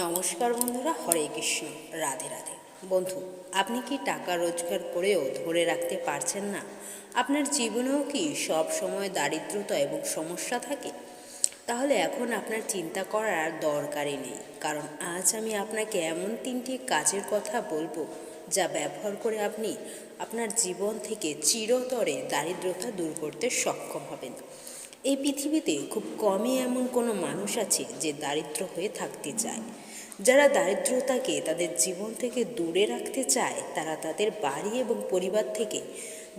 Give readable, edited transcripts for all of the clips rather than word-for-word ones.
নমস্কার বন্ধুরা, হরে কৃষ্ণ, রাধে রাধে। বন্ধু, আপনি কি টাকা রোজগার করেও ধরে রাখতে পারছেন না? আপনার জীবনেও কি সব সময় দারিদ্রতা এবং সমস্যা থাকে? তাহলে এখন আপনার চিন্তা করার দরকারই নেই, কারণ আজ আমি আপনাকে এমন 3টি কাজের কথা বলবো যা ব্যবহার করে আপনি আপনার জীবন থেকে চিরতরে দারিদ্রতা দূর করতে সক্ষম হবেন। এই পৃথিবীতে খুব কমই এমন কোনো মানুষ আছে যে দারিদ্র হয়ে থাকতে চায়। যারা দারিদ্রতাকে তাদের জীবন থেকে দূরে রাখতে চায়, তারা তাদের বাড়ি এবং পরিবার থেকে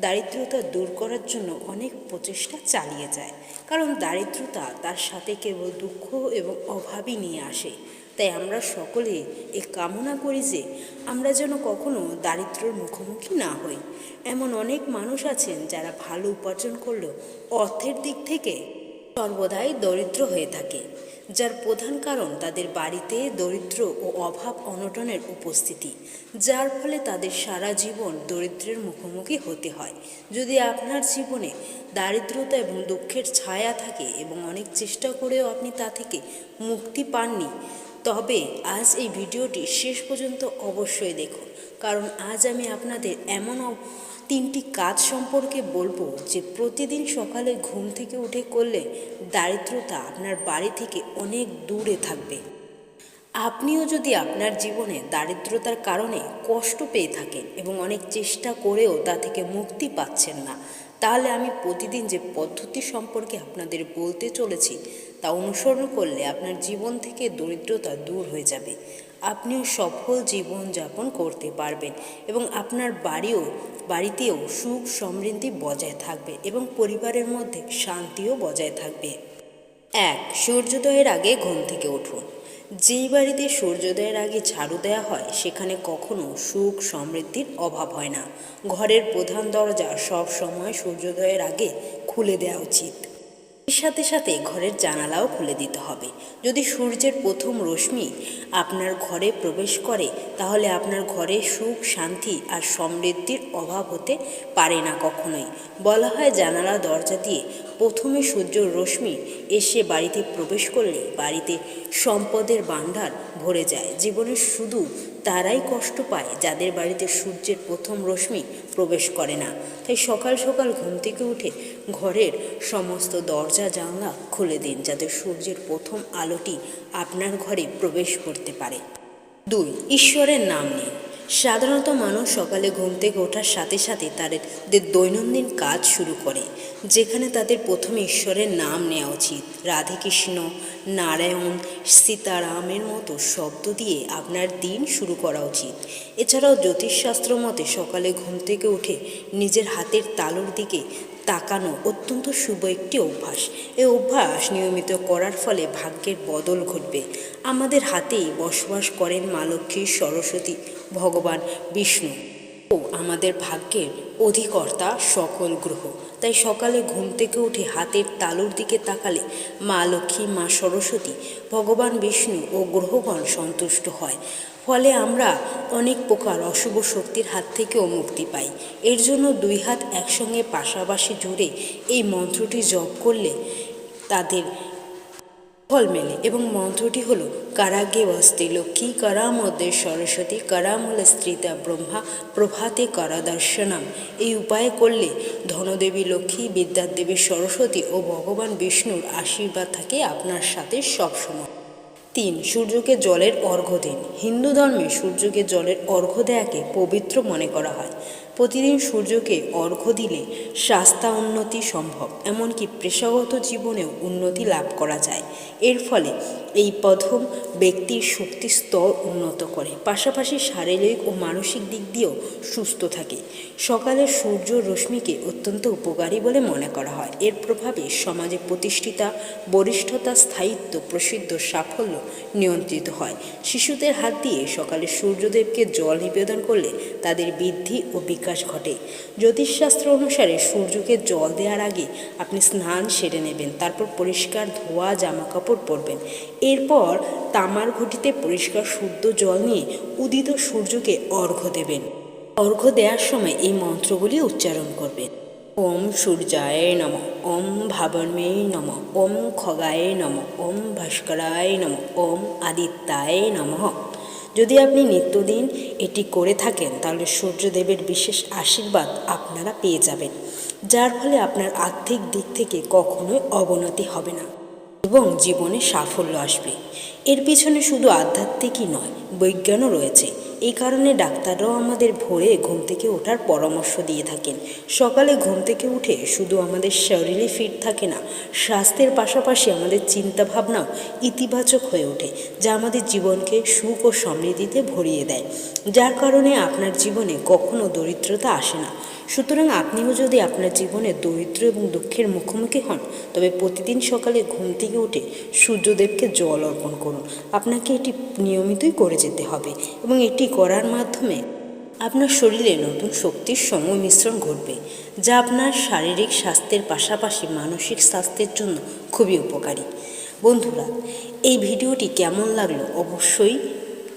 দারিদ্রতা দূর করার জন্য অনেক প্রচেষ্টা চালিয়ে যায়। কারণ দারিদ্রতা তার সাথে কেবল দুঃখ এবং অভাবই নিয়ে আসে। তাই আমরা সকলে এ কামনা করি যে আমরা যেন কখনো দারিদ্র্যের মুখোমুখি না হই। এমন অনেক মানুষ আছেন যারা ভালো উপার্জন করলেও অর্থের দিক থেকে সর্বদাই দরিদ্র হয়ে থাকে, যার প্রধান কারণ তাদের বাড়িতে দরিদ্র ও অভাব অনটনের উপস্থিতি, যার ফলে তাদের সারা জীবন দরিদ্রের মুখোমুখি হতে হয়। যদি আপনার জীবনে দারিদ্রতা এবং দুঃখের ছায়া থাকে এবং অনেক চেষ্টা করেও আপনি তা থেকে মুক্তি পাননি, তবে আজ এই ভিডিওটি শেষ পর্যন্ত অবশ্যই দেখুন, কারণ আজ আমি আপনাদের এমন 3টি কাজ সম্পর্কে বলবো যে প্রতিদিন সকালে ঘুম থেকে উঠে করলে দারিদ্রতা আপনার বাড়ি থেকে অনেক দূরে থাকবে। আপনিও যদি আপনার জীবনে দারিদ্রতার কারণে কষ্ট পেয়ে থাকেন এবং অনেক চেষ্টা করেও তা থেকে মুক্তি পাচ্ছেন না, তাহলে আমি প্রতিদিন যে পদ্ধতি সম্পর্কে আপনাদের বলতে চলেছি তা অনুসরণ করলে আপনার জীবন থেকে দরিদ্রতা দূর হয়ে যাবে। আপনিও সফল জীবনযাপন করতে পারবেন এবং আপনার বাড়িতেও সুখ সমৃদ্ধি বজায় থাকবে এবং পরিবারের মধ্যে শান্তিও বজায় থাকবে। 1. সূর্যোদয়ের আগে ঘুম থেকে উঠুন। যেই বাড়িতে সূর্যোদয়ের আগে ঝাড়ু দেওয়া হয় সেখানে কখনো সুখ সমৃদ্ধির অভাব হয় না। ঘরের প্রধান দরজা সব সময় সূর্যোদয়ের আগে খুলে দেওয়া উচিত। এর সাথে সাথে ঘরের জানালাও খুলে দিতে হবে। যদি সূর্যের প্রথম রশ্মি আপনার ঘরে প্রবেশ করে তাহলে আপনার ঘরে সুখ শান্তি আর সমৃদ্ধির অভাব হতে পারে না কখনোই। বলা হয় জানালা দরজা দিয়ে প্রথমে সূর্যের রশ্মি এসে বাড়িতে প্রবেশ করলে বাড়িতে সম্পদের ভাণ্ডার ভরে যায়। জীবনে শুধু তারাই কষ্ট পায় যাদের বাড়িতে সূর্যের প্রথম রশ্মি প্রবেশ করে না। তাই সকাল সকাল ঘুম থেকে উঠে ঘরের সমস্ত দরজা জানলা খুলে দিন, যাতে সূর্যের প্রথম আলোটি আপনার ঘরে প্রবেশ করতে পারে। 2. ঈশ্বরের নাম নিন। সাধারণত মানুষ সকালে ঘুম থেকে ওঠার সাথে সাথে তাদের দৈনন্দিন কাজ শুরু করে, যেখানে তাদের প্রথমে ঈশ্বরের নাম নেওয়া উচিত। রাধেকৃষ্ণ, নারায়ণ, সীতারামের মতো শব্দ দিয়ে আপনার দিন শুরু করা উচিত। এছাড়াও জ্যোতিষশাস্ত্র মতে সকালে ঘুম থেকে উঠে নিজের হাতের তালুর দিকে তাকানো অত্যন্ত শুভ একটি অভ্যাস। এই অভ্যাস নিয়মিত করার ফলে ভাগ্যের বদল ঘটবে। আমাদের হাতেই বসবাস করেন মা লক্ষ্মী, সরস্বতী, ভগবান বিষ্ণু ও আমাদের ভাগ্যের অধিকর্তা সকল গ্রহ। তাই সকালে ঘুম থেকে উঠে হাতের তালুর দিকে তাকালে মা লক্ষ্মী, মা সরস্বতী, ভগবান বিষ্ণু ও গ্রহগণ সন্তুষ্ট হয়। ফলে আমরা অনেক প্রকার অশুভ শক্তির হাত থেকেও মুক্তি পাই। এর জন্য 2 হাত একসঙ্গে পাশাপাশি জুড়ে এই মন্ত্রটি জপ করলে তাদের ফল মেলে এবং মন্ত্রটি হলো কারাগে বস্তি লক্ষ্মী, করামধ্যে সরস্বতী, করামূলে স্ত্রীতা ব্রহ্মা, প্রভাতে করদর্শনম। এই উপায় করলে ধনদেবী লক্ষ্মী, বিদ্যার দেবী সরস্বতী ও ভগবান বিষ্ণুর আশীর্বাদ থাকে আপনার সাথে সবসময়। 3. সূর্যকে জলের অর্ঘ্য দিন। হিন্দু ধর্মে সূর্যকে জলের অর্ঘ্য দেয়াকে পবিত্র মনে করা হয়। প্রতিদিন সূর্যকে অর্ঘ্য দিলে স্বাস্থ্য উন্নতি সম্ভব, এমনকি পেশাগত জীবনেও উন্নতি লাভ করা যায়। এর ফলে এই প্রথম ব্যক্তির শক্তি স্তর উন্নত করে, পাশাপাশি শারীরিক ও মানসিক দিক দিয়েও সুস্থ থাকে। সকালের সূর্য রশ্মিকে অত্যন্ত উপকারী বলে মনে করা হয়। এর প্রভাবে সমাজে প্রতিষ্ঠিতা, বরিষ্ঠতা, স্থায়িত্ব, প্রসিদ্ধ, সাফল্য নিয়ন্ত্রিত হয়। শিশুদের হাত দিয়ে সকালে সূর্যদেবকে জল নিবেদন করলে তাদের বৃদ্ধি ও বিকাশ ঘটে। জ্যোতিষশাস্ত্র অনুসারে সূর্যকে জল দেওয়ার আগে আপনি স্নান সেরে নেবেন, তারপর পরিষ্কার ধোয়া জামা কাপড় পরবেন। এরপর তামার ঘটিতে পরিষ্কার শুদ্ধ জল নিয়ে উদিত সূর্যকে অর্ঘ্য দেবেন। অর্ঘ্য দেওয়ার সময় এই মন্ত্রগুলি উচ্চারণ করবেন। ওম সূর্যায় নম, ওম ভাবর্মে নম, ওম খগায় নম, ওম ভাস্করায় নম, ওম আদিত্যায় নমঃ। যদি আপনি নিত্যদিন এটি করে থাকেন তাহলে সূর্যদেবের বিশেষ আশীর্বাদ আপনারা পেয়ে যাবেন, যার ফলে আপনার আর্থিক দিক থেকে কখনোই অবনতি হবে না এবং জীবনে সাফল্য আসবে। এর পিছনে শুধু আধ্যাত্মিকই নয়, বৈজ্ঞানও রয়েছে। এই কারণে ডাক্তাররাও আমাদের ভোরে ঘুম থেকে ওঠার পরামর্শ দিয়ে থাকেন। সকালে ঘুম থেকে উঠে শুধু আমাদের শরীরই ফিট থাকে না, স্বাস্থ্যের পাশাপাশি আমাদের চিন্তাভাবনাও ইতিবাচক হয়ে ওঠে, যা আমাদের জীবনকে সুখ ও সমৃদ্ধিতে ভরিয়ে দেয়, যার কারণে আপনার জীবনে কখনো দরিদ্রতা আসে না। সুতরাং আপনিও যদি আপনার জীবনে দরিদ্র এবং দুঃখের মুখোমুখি হন, তবে প্রতিদিন সকালে ঘুম থেকে উঠে সূর্যদেবকে জল অর্পণ করুন। আপনাকে এটি নিয়মিতই করে যেতে হবে এবং এটি করার মাধ্যমে আপনার শরীরে নতুন শক্তির সংমিশ্রণ ঘটবে, যা আপনার শারীরিক স্বাস্থ্যের পাশাপাশি মানসিক স্বাস্থ্যের জন্য খুবই উপকারী। বন্ধুরা, এই ভিডিওটি কেমন লাগলো অবশ্যই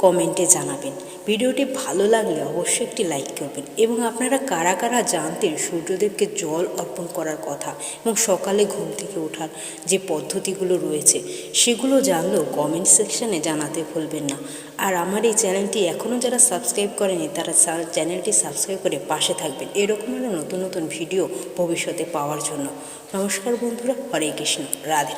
কমেন্টে জানাবেন। ভিডিওটি ভালো লাগলে অবশ্যই একটি লাইক করবেন এবং আপনারা কারা কারা জানতেন সূর্যদেবকে জল অর্পণ করার কথা এবং সকালে ঘুম থেকে ওঠার যে পদ্ধতিগুলো রয়েছে সেগুলো জানলেও কমেন্ট সেকশানে জানাতে ভুলবেন না। আর আমার এই চ্যানেলটি এখনও যারা সাবস্ক্রাইব করেনি তারা চ্যানেলটি সাবস্ক্রাইব করে পাশে থাকবেন এরকম আরও নতুন নতুন ভিডিও ভবিষ্যতে পাওয়ার জন্য। নমস্কার বন্ধুরা, হরে কৃষ্ণ, রাধে।